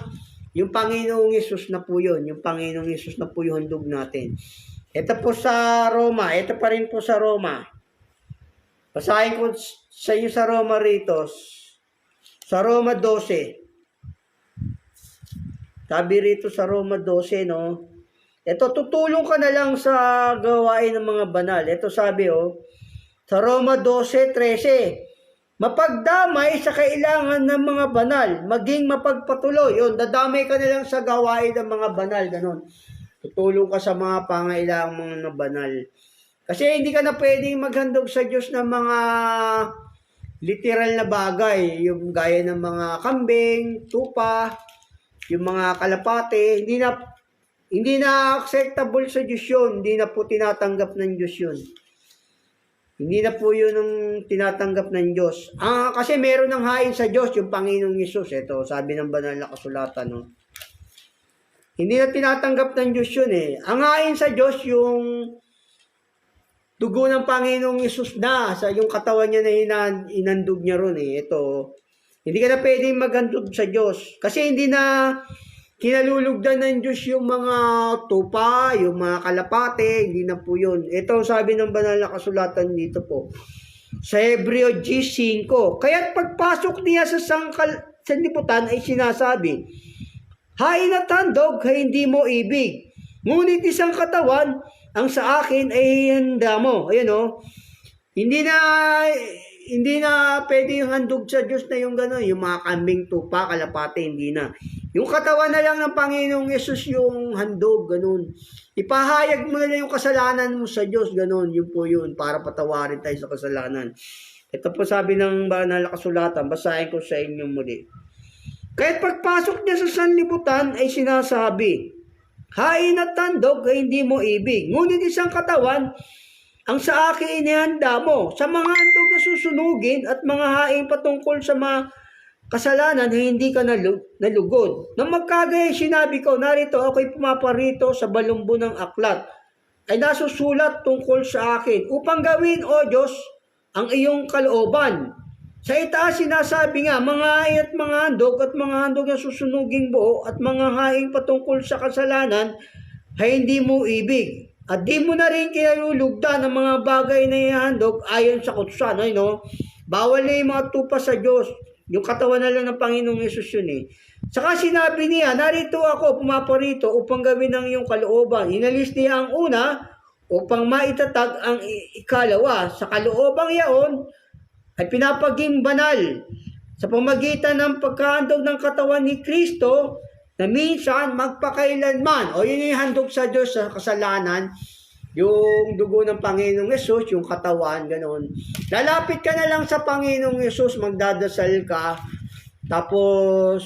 yung Panginoong Yesus na po yun. Yung Panginoong Yesus na po yung handog natin. Ito po sa Roma. Ito pa rin po sa Roma. Basahin ko sa inyo sa Roma rito. Sa Roma 12. Sabi rito sa Roma 12, no? Ito, tutulong ka na lang sa gawain ng mga banal. Ito sabi, sa Roma 12:13. Mapagdamay sa kailangan ng mga banal, maging mapagpatuloy. Yun, dadamay ka na lang sa gawain ng mga banal, ganun. Tutulong ka sa mga pangailangan mga banal. Kasi hindi ka na pwedeng maghandog sa Diyos ng mga literal na bagay, yung gaya ng mga kambing, tupa, yung mga kalapate, hindi na acceptable sa Diyos yun, hindi na po tinatanggap ng Diyos yun. Hindi na po yun ang tinatanggap ng Diyos. Kasi meron ng hain sa Diyos, yung Panginoong Hesus. Ito, sabi ng banal na kasulatan, no? Hindi na tinatanggap ng Diyos yun eh. Ang hain sa Diyos, yung dugo ng Panginoong Hesus na, sa yung katawan niya na inandog niya ron eh. Ito, hindi ka na pwedeng maghandog sa Diyos. Kasi hindi na kinalulugdan ng Diyos yung mga tupa, yung mga kalapate, hindi na po yun. Ito sabi ng banal na kasulatan dito po. Sa Hebreo 10:5. Kaya't pagpasok niya sa sanlibutan ay sinasabi, hain at handog ay hindi mo ibig. Ngunit isang katawan ang sa akin ay handa mo. Ayan Hindi na pwede yung handog sa Diyos na yung gano'n, yung mga kambing, tupa, kalapate, hindi na. Yung katawan na lang ng Panginoong Yesus yung handog, gano'n. Ipahayag mo na lang yung kasalanan mo sa Diyos, gano'n. Yun po yun, para patawarin tayo sa kasalanan. Ito po sabi ng banal na kasulatan, basahin ko sa inyo muli. Kahit pagpasok niya sa sanlibutan ay sinasabi, hain at handog ay hindi mo ibig. Ngunit isang katawan, ang sa akin inihanda mo, sa mga handog na susunugin at mga haing patungkol sa mga kasalanan na hindi ka nalugod. Nang magkagaya sinabi ko, narito ako'y pumaparito sa balumbo ng aklat, ay nasusulat tungkol sa akin, upang gawin, O Diyos, ang iyong kalooban. Sa itaas sinasabi nga, mga haing at mga handog na susunuging buo at mga haing patungkol sa kasalanan ay hindi mo ibig. At di mo na rin kinalulugdan ng mga bagay na ihandog ayon sa kautusan. Bawal na yung mga tupa sa Diyos. Yung katawan na lang ng Panginoong Yesus yun eh. Saka sinabi niya, narito ako, pumaparito upang gawin ang iyong kalooban. Inalis niya ang una upang maitatag ang ikalawa. Sa kaloobang yaon ay pinapaging banal sa pamagitan ng pagkahandog ng katawan ni Kristo na minsan magpakailanman. Yun yung handog sa Diyos sa kasalanan. Yung dugo ng Panginoong Yesus, yung katawan, gano'n. Lalapit ka na lang sa Panginoong Yesus, magdadasal ka, tapos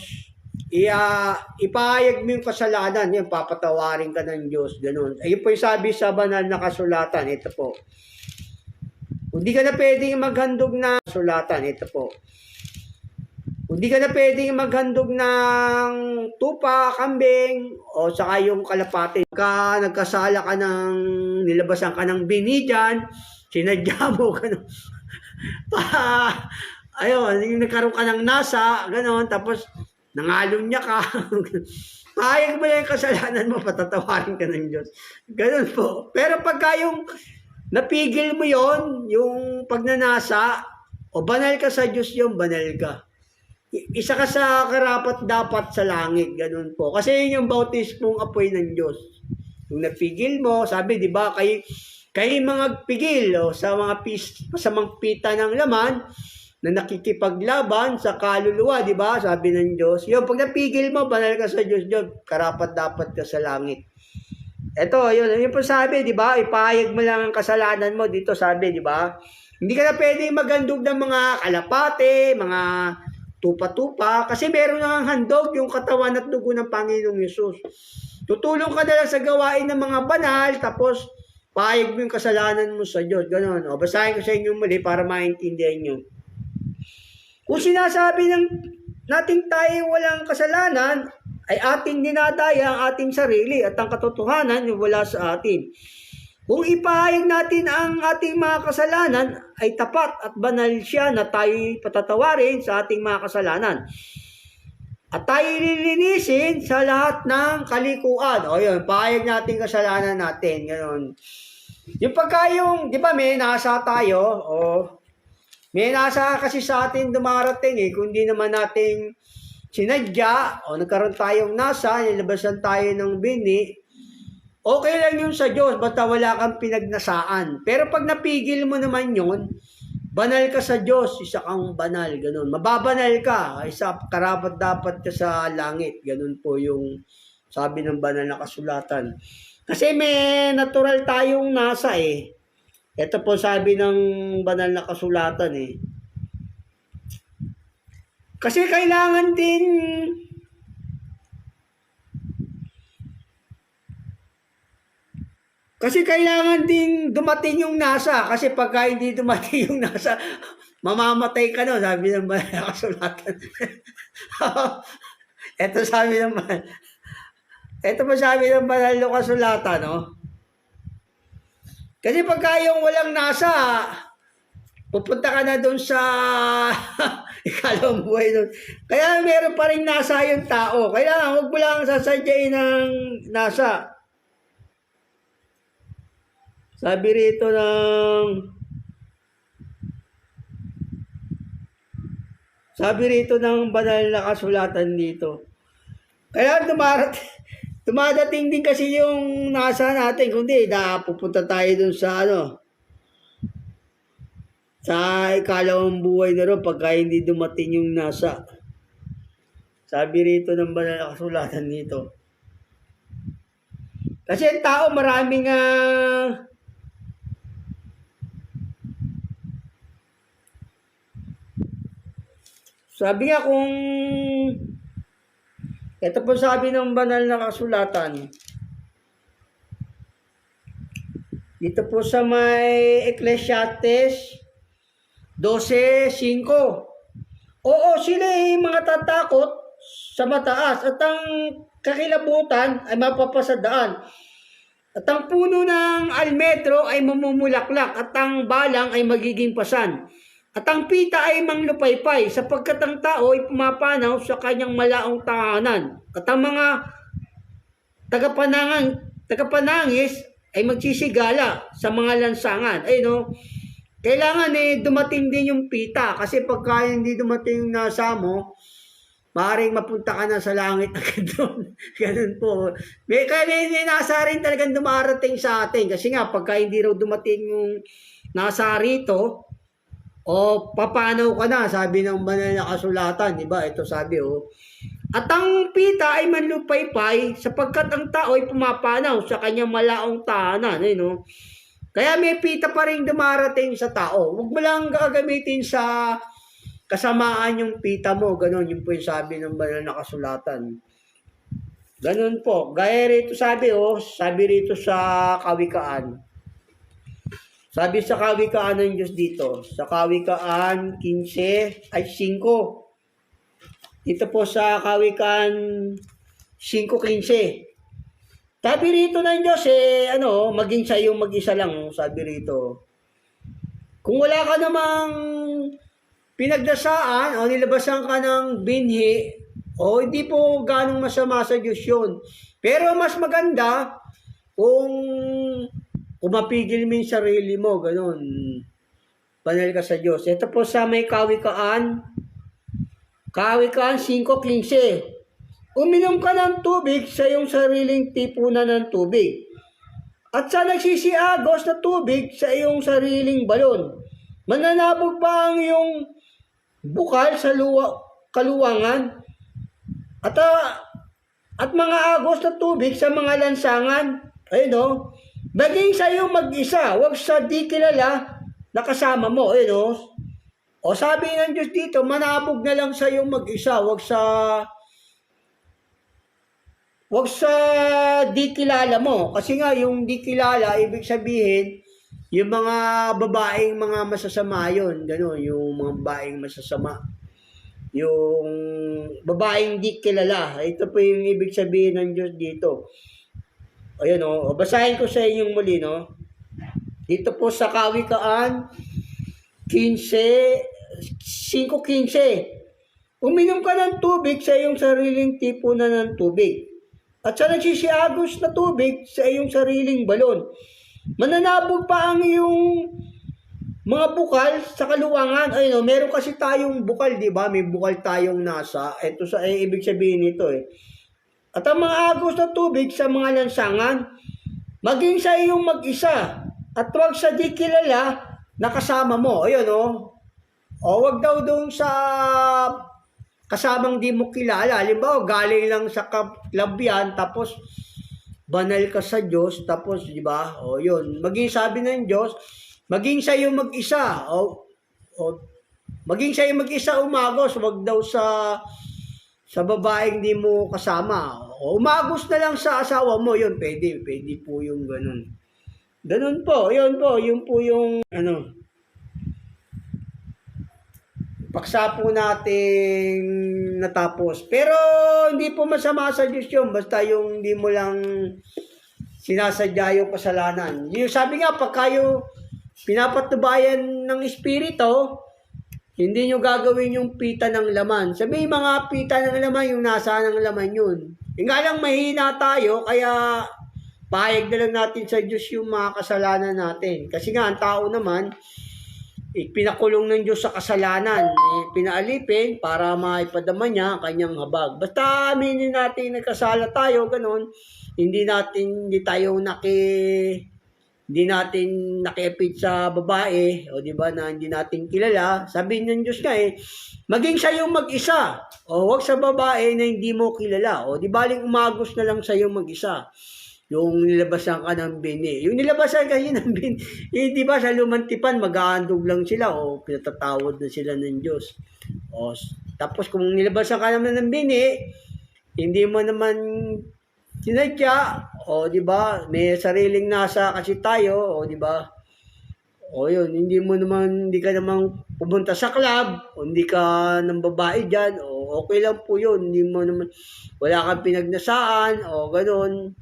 ipahayag mo yung kasalanan, yung papatawarin ka ng Diyos, gano'n. Ayun po yung sabi sa banal na kasulatan, ito po. Hindi ka na pwedeng maghandog na kasulatan, ito po. Hindi ka na pwedeng maghandog ng tupa, kambing, o saka yung kalapate. Nagkasala ka ng, nilabasan ka ng bini dyan, sinadya mo ka ng, nagkaroon ka ng nasa, gano'n, tapos nangalon niya ka. Pahayag mo lang yung kasalanan mo, patatawarin ka ng Diyos. Gano'n po. Pero pagka yung napigil mo yon, yung pagnanasa, o banal ka sa Diyos yung banal ka. Isa ka sa karapat dapat sa langit, ganun po. Kasi yun yung bautismong apoy ng Diyos. Yung napigil mo, sabi, di ba, kayo mga pigil sa mga masamang pita ng laman na nakikipaglaban sa kaluluwa, di ba? Sabi ng Diyos. Yung pag napigil mo, banal ka sa Diyos, karapat dapat ka sa langit. Ito, yun po sabi, di ba? Ipahayag mo lang ang kasalanan mo dito, sabi, di ba? Hindi ka na pwedeng maghandog ng mga kalapate, mga tupa-tupa, kasi meron nang handog yung katawan at dugo ng Panginoong Yesus. Tutulong ka na lang sa gawain ng mga banal, tapos pahayag mo yung kasalanan mo sa Diyos. Ganon. Basahin ko sa inyo muli para maintindihan nyo. Kung sinasabi nating tayo walang kasalanan, ay ating dinadaya ang ating sarili at ang katotohanan yung wala sa atin. Kung ipahayag natin ang ating mga kasalanan, ay tapat at banal siya na tayo patatawarin sa ating mga kasalanan. At tayo lilinisin sa lahat ng kalikuan. Yun, pahayag natin kasalanan natin. Ganun. Yung pagka di ba may nasa tayo, May nasa kasi sa atin dumarating eh, kung di naman nating sinadya o nagkaroon tayong nasa, nilabasan tayo ng bini, okay lang yun sa Diyos, basta wala kang pinagnasaan. Pero pag napigil mo naman yun, banal ka sa Diyos, isa kang banal, ganun. Mababanal ka, isa karapat dapat ka sa langit, ganun po yung sabi ng banal na kasulatan. Kasi may natural tayong nasa eh. Ito po sabi ng banal na kasulatan eh. Kasi kailangan din dumating yung nasa. Kasi pagka hindi dumating yung nasa, mamamatay ka no, sabi ng banal na kasulatan. Ito sabi ng banal. Ito po sabi ng banal na kasulatan, no? Kasi pagka yung walang nasa, pupunta ka na doon sa ikalawang buhay doon. Kaya meron pa rin nasa yung tao. Kailangan huwag mo lang sasadyain ng nasa. Sabi rito ng banal na kasulatan dito. Kailangan dumadating din kasi yung nasa natin. Kundi, pupunta tayo dun sa sa ikalawang buhay na rin pagka hindi dumating yung nasa. Sabi rito ng banal na kasulatan dito. Kasi ang tao maraming sabi nga kung ito po sabi ng banal na kasulatan. Dito po sa may Ecclesiastes 12:5. Oo, sila ay mga tatakot sa mataas at ang kakilabutan ay mapapasadaan. At ang puno ng almendro ay mamumulaklak at ang balang ay magiging pasan. At ang pita ay manglupaypay sapagkat ang tao ay pumapanaw sa kanyang malaong tahanan. At ang mga tagapanangis ay magsisigala sa mga lansangan. Ay no, kailangan dumating din yung pita kasi pagka hindi dumating yung nasa mo, maaaring mapunta ka na sa langit agad doon. Ganun po. Kaya may nasa rin talagang dumarating sa atin kasi nga pagka hindi raw dumating yung nasa rito, o papanaw ka na, sabi ng banal na kasulatan, di ba? Ito sabi, At ang pita ay manlupaypay sapagkat ang tao ay pumapanaw sa kanyang malaong tahanan, no? Kaya may pita pa rin dumarating sa tao. Huwag mo lang gagamitin sa kasamaan yung pita mo, ganun, yun po yung sabi ng banal na kasulatan. Ganun po. Gaya rito sabi, sabi rito sa Kawikaan. Sabi sa Kawikaan ng Diyos dito, sa Kawikaan 15, ay 5. Dito po sa Kawikaan 5:15. Sabi rito ng Diyos, maging sa iyong mag-isa lang, sabi rito. Kung wala ka namang pinagdasaan o nilabasan ka ng binhi, hindi po ganong masama sa Diyos yun. Pero mas maganda kung mapigil mo yung sarili mo, ganun. Banal ka sa Diyos. Ito po sa may Kawikaan 5:15. Uminom ka ng tubig sa iyong sariling tipunan ng tubig. At sa nagsisiagos na tubig sa iyong sariling balon. Mananabog pa ang iyong bukal sa kaluwangan. At mga agos na tubig sa mga lansangan. Ayun, maging sa iyong mag-isa, wag sa di kilala na kasama mo, O sabi ng Diyos dito, manabog na lang sa iyong mag-isa, wag sa di kilala mo. Kasi nga, yung di kilala, ibig sabihin, yung mga babaeng mga masasama yun, gano'n, yung mga babaeng masasama. Yung babaeng di kilala, ito po yung ibig sabihin ng Diyos dito. Ayun, basahin ko sa inyong muli, Dito po sa Kawikaan 5:15. Uminom ka ng tubig sa iyong sariling tipunan ng tubig. At sa nagsisiagos na tubig sa iyong sariling balon. Mananabog pa ang iyong mga bukal sa kaluwangan. Ayun, meron kasi tayong bukal, di ba? May bukal tayong nasa. Ito sa ibig sabihin nito eh. At ang mga agos ng tubig sa mga lansangan, maging sa iyong mag-isa. At huwag sa di kilala na kasama mo. Ayun, oh. O, wag daw doon sa kasamang di mo kilala. Halimbawa, galing lang sa club yan, tapos banal ka sa Diyos, tapos, di ba? O, yun. Maging sabi ng Diyos, maging sa iyo mag-isa. O maging sa iyo mag-isa umagos, wag daw sa babaeng di mo kasama. O, umagos na lang sa asawa mo, yun, pwede po yung ganun. Ganun po, yun po yung, paksa po nating natapos. Pero hindi po masama sa Diyos yun. Basta yung hindi mo lang sinasadya yung kasalanan. Yung sabi nga, pag kayo pinapatubayan ng Espiritu, hindi nyo gagawin yung pita ng laman. Sabi mga pita ng laman, yung nasa ng laman yun. Yung nga lang mahina tayo, kaya pahayag na lang natin sa Diyos yung mga kasalanan natin. Kasi nga, ang tao naman, pinakulong ng Diyos sa kasalanan, pinaalipin para maipadama niya ang kanyang habag. Basta aminin natin nagkasala tayo, ganun, hindi tayo nakiapit sa babae, o di ba, na hindi natin kilala. Sabi ng Diyos nga maging sa iyo mag-isa, o wag sa babae na hindi mo kilala, o di baling umagos na lang sa iyo mag-isa. Yung nilabasan ka ng bini. Yung nilabasan kasi ng bini, di ba sa lumantipan, mag-aandog lang sila o pinatatawad na sila ng Diyos. O, tapos kung nilabasan ka naman ng bini, hindi mo naman sinadya, o di ba, may sariling nasa kasi tayo, o di ba, o yun, hindi ka naman pumunta sa club, o hindi ka ng babae dyan, o okay lang po yun, hindi mo naman, wala kang pinagnasaan, o ganun.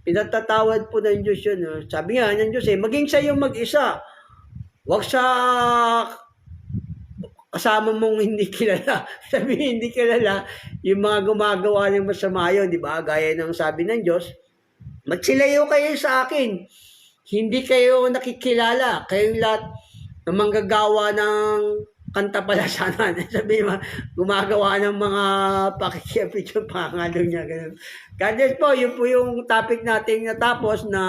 Pinatatawad po ng Diyos yun. Sabi nga ng Diyos maging sa iyo mag-isa. Huwag sa kasama mong hindi kilala. Sabi hindi kilala, yung mga gumagawa ng masama yun, di ba? Gaya ng sabi ng Diyos, magsilayo kayo sa akin. Hindi kayo nakikilala. Kayong lahat na manggagawa ng kantapalasanan. Sabi mo, gumagawa ng mga pakikipit yung pangalo niya. Ganun. God bless po, yun po yung topic nating natapos na